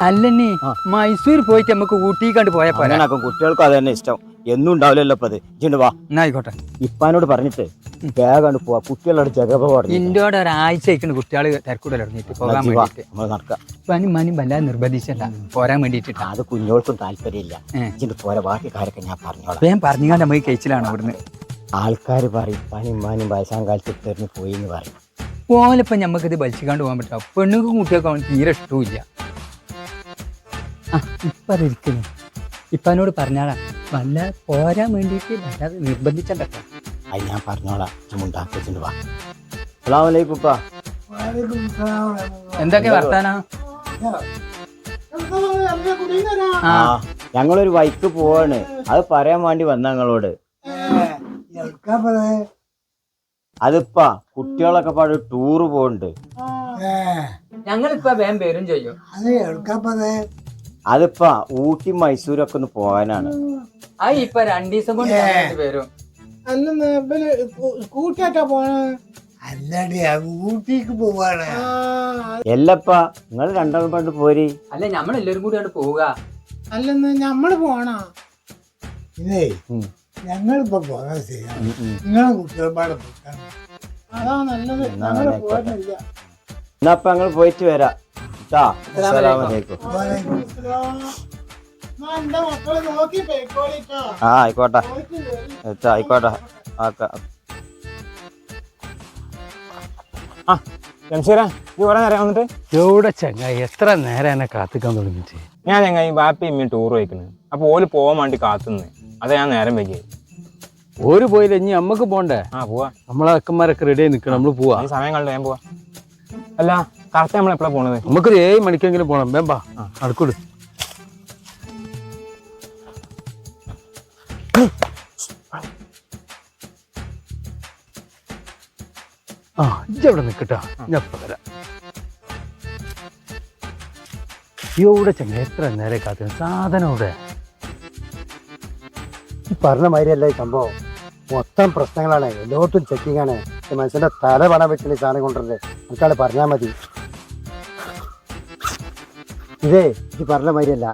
അല്ലണ്ണി മൈസൂർ പോയിട്ട് നമുക്ക് ഊട്ടി കണ്ട് പോയാ പോലെ കുട്ടികൾക്കും അത് തന്നെ ഇഷ്ടം. എന്നും ഉണ്ടാവില്ലല്ലോ ഇപ്പൊ അത്. ഇജ്ജ് വാ. ആയിക്കോട്ടെ. ഇപ്പാനോട് പറഞ്ഞിട്ട് വേഗം പോവാ. കുട്ടികളോട് ജഗപ പറഞ്ഞു ഇന്ത്യയോടെ ഒരാഴ്ച ആയിക്കണ് കുട്ടികൾ തിരക്കൂടെ ഇറങ്ങിയിട്ട് പോകാൻ വേണ്ടിട്ട്. പനും മനും വല്ലാതെ നിർബന്ധിച്ചല്ല പോരാൻ വേണ്ടിട്ട്. അത് കുഞ്ഞോൾക്കും താല്പര്യമില്ല. ഇജ്ജിന്റെ പോരാ ബാക്കി കാര്യമൊക്കെ ഞാൻ പറഞ്ഞോളാം. ഞാൻ പറഞ്ഞാൽ നമുക്ക് കഴിച്ചിലാണ് അവിടുന്ന്. ആൾക്കാർ പറയും പനും മാനും വയസ്സാം കാലത്ത് തെരഞ്ഞു പോയി എന്ന് പറയും. പോലിപ്പം ഞമ്മക്കിത് വലിച്ചിക്കാണ്ട് പോകാൻ പറ്റാം. പെണ്ണുക്കും കുട്ടികൾക്ക് അവൻ തീരെ ഇഷ്ടമില്ല. ഇപ്പം അതിരിക്കുന്നു. ഇപ്പനോട് പറഞ്ഞാളാ വല്ല പോരാൻ വേണ്ടിയിട്ട് വല്ലാതെ നിർബന്ധിച്ചണ്ട. അത് ഞാൻ പറഞ്ഞോളാം. ഉണ്ടാക്കിച്ചിട്ട് വാ. അസ്സലാമു ഉപ്പ. എന്തൊക്കെ വർത്താനാ? ഞങ്ങളൊരു വൈക്ക് പോവാണ്. അത് പറയാൻ വേണ്ടി വന്ന ഞങ്ങളോട്. അതിപ്പാ കുട്ടികളൊക്കെ പാട് ടൂറ് പോണ്ട്. ഞങ്ങളിപ്പോ വേഗം പേരും ചെയ്യും. അതിപ്പാ ഊട്ടി മൈസൂരൊക്കെ ഒന്ന് പോകാനാണ്. അത് ഇപ്പൊ 2 ദിവസം കൊണ്ട് വരും. കൂട്ടിയാട്ടാ പോണ? അല്ലടി ഊട്ടിക്ക് പോവാണ്. എല്ലപ്പാ നിങ്ങൾ രണ്ടാളും പണ്ട് പോരി. അല്ല ഞമ്മളെല്ലാരും കൂടി അവിടെ പോവുക. അല്ലെന്ന് ഞമ്മള് പോണ? ഇല്ലേ ഞങ്ങളിപ്പോ പോകാൻ ചെയ്യാം. നിങ്ങളെ കുട്ടികളെ അതാ നല്ലത്. ഞങ്ങള് പോകാനില്ല. എന്നപ്പ ഞങ്ങൾ പോയിട്ട് വരാം. ആയിക്കോട്ടെ ആയിക്കോട്ടെ. എവിടെ ചങ്ങായി എത്ര നേരം എന്നെ കാത്തിക്കാൻ തുടങ്ങിട്ട്? ഞാൻ ചങ്ങായി ബാപ്പി ഇമ്മ ടൂർ പോയിക്കുന്നത്. അപ്പൊ ഓല് പോവാൻ വേണ്ടി കാത്തുനിന്ന്. അതാ ഞാൻ നേരം വൈകിയത്. ഓര് പോയില്ല, ഇനി നമ്മക്ക് പോണ്ടേ? പോവാ. നമ്മളെ അക്കന്മാരൊക്കെ റെഡി ആയി നിക്കണം. നമ്മള് പോവാ. സമയം കണ്ടു ഞാൻ പോവാ. അല്ല കറക്റ്റ് നമ്മൾ എപ്പോഴാ പോണത്? നമുക്കൊരു 7 മണിക്കെങ്കിലും പോണം. വേമ്പാ നടക്കൂട്. ഇജ്ജവിടെ നിക്കട്ടാ, ഞാൻ വരാം. ഇവിടെ ചെങ്ങ എത്ര നേരം കാത്തു. സാധനം ഇവിടെ പറഞ്ഞ മാതിരിയല്ല ഈ സംഭവം. മൊത്തം പ്രശ്നങ്ങളാണ്. എല്ലായിട്ടും ചെക്കിംഗ് ആണ്. മനുഷ്യന്റെ തല പണ വെക്കുന്ന സാധനം കൊണ്ടുവരല്ലേ. എനിക്കാളെ പറഞ്ഞാൽ മതി. ഇതേ ഈ പറഞ്ഞ മാതിരിയല്ല,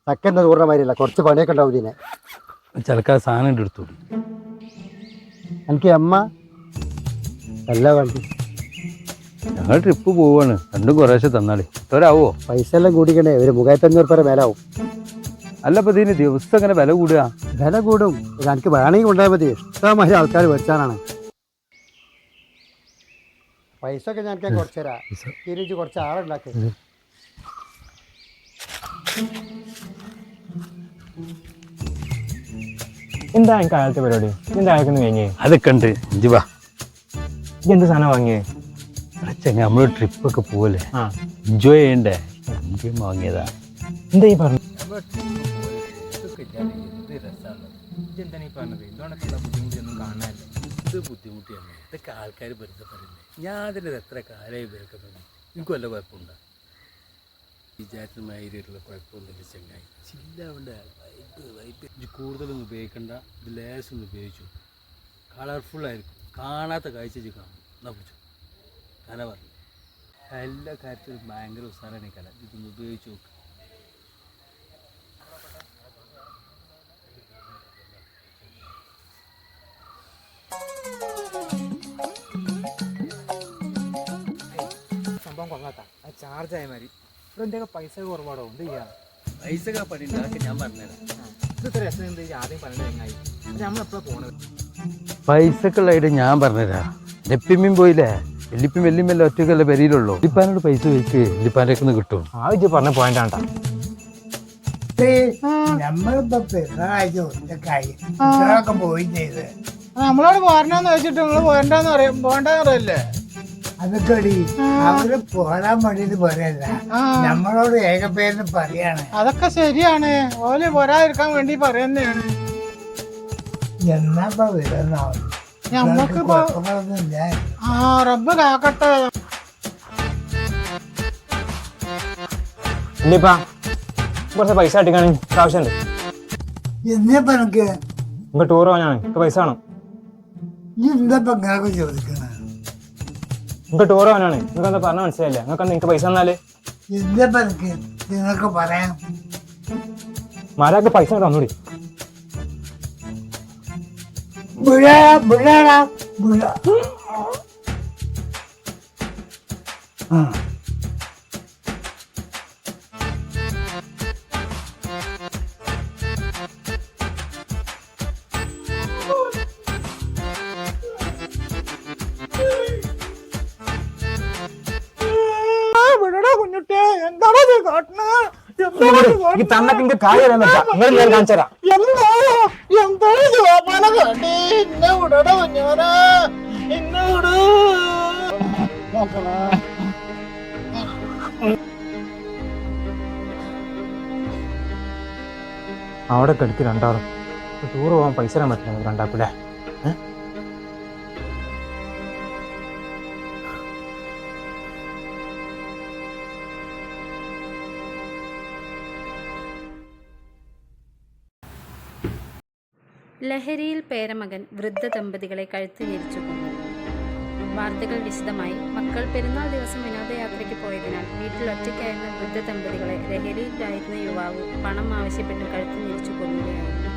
ചക്കൻ്റെ ദൂരണ മാതിരിയല്ല. കുറച്ച് പണിയൊക്കെ ഉണ്ടാവും ഇതിനെ. ചിലക്കാ സാധനം എടുത്തു. എനിക്ക് അമ്മ എല്ലാ വണ്ടി ഞങ്ങൾ ട്രിപ്പ് പോവാണ്. രണ്ടും കുറേശ്ശെ തന്നാളി. ഒരാവോ? പൈസ എല്ലാം കൂടിക്കണേ. ഒരു 3500 രൂപ മേലാവും. അല്ല ഇപ്പൊ ഇതിന് ദിവസം അങ്ങനെ വില കൂടുക? വില കൂടും. എനിക്ക് വേണമെങ്കിൽ കൊണ്ടുപോയാൽ മതി. ഇഷ്ടമായ ആൾക്കാർ മേടിച്ചാനാണ്. പൈസ ഒക്കെ ഞാൻ കുറച്ച് തരാം. തിരിച്ച് കുറച്ച് ആളുണ്ടാക്കി. എന്താ എനിക്ക് കാലത്തെ പരിപാടി? എന്താ ആൾക്കൊന്ന് വാങ്ങിയേ? അതൊക്കെ ഉണ്ട്. ഇഞ്ചി വാ. എന്ത് സാധനം വാങ്ങിയേ? ചെങ്ങ നമ്മള് ട്രിപ്പൊക്കെ പോവല്ലേ, എൻജോയ് ചെയ്യണ്ടേ? എനിക്ക് വാങ്ങിയതാ. എന്താ ഈ പറഞ്ഞു? ബുദ്ധിമുട്ടിയാണ് ഇതൊക്കെ ആൾക്കാർ വെറുതെ പറയുന്നത്. ഞാൻ അതിൻ്റെ എത്ര കാലമായി പേർക്കുന്നത്. എനിക്ക് വല്ല കുഴപ്പമുണ്ടോ? വിചാരിച്ചമായിട്ടുള്ള കുഴപ്പമൊന്നുമില്ല ചെങ്ങായി. ചില്ലാവേണ്ട വൈപ്പ് കൂടുതലൊന്നും ഉപയോഗിക്കണ്ട. ഇത് ലേശൊന്നും ഉപയോഗിച്ചു. കളർഫുള്ളായിരിക്കും. കാണാത്ത കാഴ്ച കാണും. എന്നാ പിടിച്ചു കന പറഞ്ഞു. എല്ലാ കാര്യത്തിലും ഭയങ്കര ഉത്സാഹമാണ് കല. ഇതൊന്ന് ഉപയോഗിച്ച് നോക്ക്. സംഭവം കൊള്ളാത്ത ചാർജ് ആയ മാതിരി. ഇവിടെ എന്തൊക്കെ പൈസ കുറവാടോ? എന്ത് ചെയ്യാ? പൈസ പണി അതൊക്കെ ഞാൻ പറഞ്ഞുതരാം. ഇതൊക്കെ രസം. എന്ത് ആദ്യം പറഞ്ഞത് എങ്ങായി നമ്മളെപ്പോഴാണ് പോണത്? പൈസക്കുള്ളതായിട്ട് ഞാൻ പറഞ്ഞുതരാം. ലെപ്പിമ്മയും പോയില്ലേ? വെല്ലിപ്പും വെല്ലിമ്മല്ല ഒറ്റക്കല്ലേ പെരിയിലുള്ളൂ. വെല്ലിപ്പാനോട് പൈസ ചോദിക്ക്, വെല്ലിപ്പാനൊക്കെ ഒന്ന് കിട്ടും. ആദ്യം പറഞ്ഞ പോയിന്റ് ആണ്ടാ. നമ്മളിപ്പോ പെരുന്നാളൊക്കെ പോയി ചെയ്ത് നമ്മളോട് പോരണമെന്ന് വെച്ചിട്ട് നിങ്ങള് പോകണ്ടെന്ന് പറയല്ലേ? അതൊക്കെ അവര് പോരാൻ വേണ്ടിട്ട് പറയല്ല, നമ്മളോട് ഏകപേരിന് പറയാണ്. അതൊക്കെ ശരിയാണ്. ഓല് പോരാതിരിക്കാൻ വേണ്ടി പറയുന്നതാണ്. എന്നാ വരുന്നാവും ഞമ്മക്ക് റബ്ബ് കാക്കട്ടെ. ഇല്ലിപ്പാ കുറച്ച് പൈസ അടിക്കാണ് ആവശ്യമുണ്ട്. എന്നപ്പ എനിക്ക് ടൂർ പോകാനാണ്. പൈസ വേണം. എന്താ ചോദിക്കണ? നിങ്ങൾക്ക് ടൂർ പോകാനാണ്. നിങ്ങൾക്ക് എന്താ പറഞ്ഞാൽ മനസ്സിലായില്ല. നിങ്ങൾക്ക് എന്താ എനിക്ക് പൈസ തന്നാല് എന്താ നിങ്ങൾക്ക് പറയാം മാരാക്ക് പൈസ തന്നൂടി. കുഞ്ഞുട്ടേ എന്താണോ കാട്ടണ തന്നൊക്കെ കാര്യം നിങ്ങൾ ഞാൻ കാണിച്ചുതരാം. എന്താണ് ജോപ്പാന കാട്ടി ഇന്നെ വിടട കുഞ്ഞോനെ ഇന്നെ വിട അവിടെ കെടുത്തി രണ്ടാളും ടൂർ പോകാൻ പൈസ തരാൻ പറ്റില്ല രണ്ടാക്കൂടെ. ലഹരിയിൽ പേരമകൻ വൃദ്ധ ദമ്പതികളെ കഴുത്ത് ഞെരിച്ചു കൊന്നു. വാർത്തകൾ വിശദമായി. മക്കൾ പെരുന്നാൾ ദിവസം വിനോദയാത്രയ്ക്ക് പോയതിനാൽ വീട്ടിൽ ഒറ്റയ്ക്കായിരുന്ന വൃദ്ധ ദമ്പതികളെ ലഹരിയിലായിരുന്ന യുവാവ് പണം ആവശ്യപ്പെട്ട് കഴുത്ത് ഞെരിച്ചു കൊല്ലുകയായിരുന്നു.